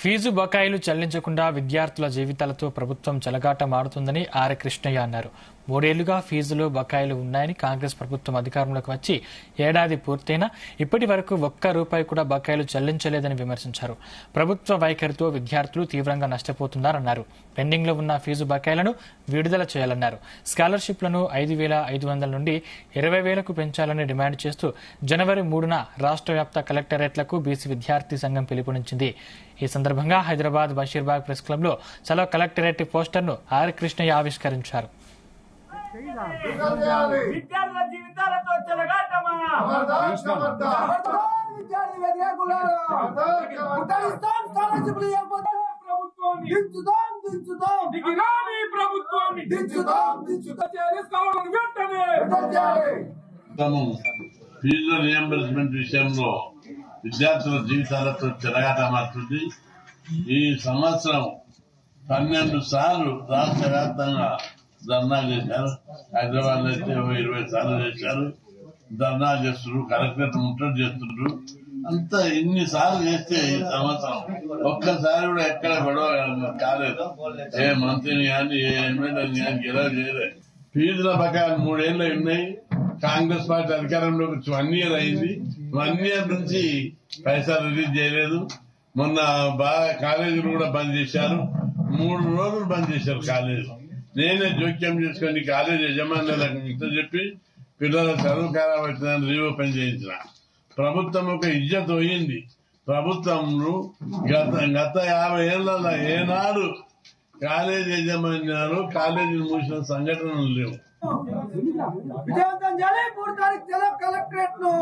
Fee బకాయిలు చెల్లించకుండా విద్యార్థుల జీవితాలతో ప్రభుత్వం చెలగాటమాడుతుందని ఆర్ కృష్ణయ్య అన్నారు. 3 ఏళ్లుగా ఫీజులు బకాయిలు ఉన్నాయని కాంగ్రెస్ ప్రభుత్వం అధికారంలోకి వచ్చి ఏడాది పూర్తయినా ఇప్పటి వరకు ఒక్క రూపాయి కూడా బకాయిలు చెల్లించలేదని విమర్శించారు. ప్రభుత్వ వైఖరితో విద్యార్థులు తీవ్రంగా నష్టపోతున్నారన్నారు. పెండింగ్ లో ఉన్న ఫీజు బకాయిలను విడుదల చేయాలన్నారు. స్కాలర్షిప్లను 5,500 నుండి 20,000కు పెంచాలని డిమాండ్ చేస్తూ జనవరి 3న రాష్ట్ర వ్యాప్త కలెక్టరేట్లకు బీసీ విద్యార్థి సంఘం పిలుపునిచ్చింది. ఈ సందర్భంగా హైదరాబాద్ బషీర్బాగ్ ప్రెస్ క్లబ్ లో చలో కలెక్టరేట్ పోస్టర్ను ఆర్ కృష్ణయ్య ఆవిష్కరించారు. విద్యార్థుల జీవితాలతో చెలగాటమా ఫీజుల రియంబర్స్మెంట్ విషయంలో విద్యార్థుల జీవితాలతో చెలగాటమాడుతుంది. ఈ సంవత్సరం 12 సార్లు రాష్ట్ర వ్యాప్తంగా ధర్నా చేశారు. హైదరాబాద్ లో అయితే 20 సార్లు చేశారు. ధర్నా చేస్తున్నారు, కలెక్టరేట్ ముట్టడి చేస్తున్నారు. అంతా ఇన్ని సార్లు చేస్తే ఈ సంవత్సరం ఒక్కసారి కూడా ఎక్కడ గొడవ కాలేదు. ఏ మంత్రిని కానీ ఏ ఎమ్మెల్యేని కానీ గెలవ చేయలేదు. ఫీజుల బకాయిలు 3 ఏళ్ళు ఉన్నాయి. కాంగ్రెస్ పార్టీ అధికారంలోకి వచ్చి 1 ఇయర్ అయింది. 1 ఇయర్ నుంచి పైసలు రిలీజ్ చేయలేదు. మొన్న బాగా కాలేజీలు కూడా బంద్ చేశారు. 3 రోజులు బంద్ చేశారు కాలేజీలు. నేనే జోక్యం చేసుకుని కాలేజ్ యజమానులకు ఇంత చెప్పి పిల్లల చదువు ఖరాబ్ అవుతుందని రీఓపెన్ చేయించిన. ప్రభుత్వం ఒక ఇజ్జత్ పోయింది. ప్రభుత్వంలో గత 50 ఏళ్లలో ఏనాడు కాలేజ్ యజమాన్యాలు కాలేజీలు మూసిన సంఘటనలు లేవు. విజయవంతం చేయాలి. 3 తారీఖు కలెక్టరేట్ ను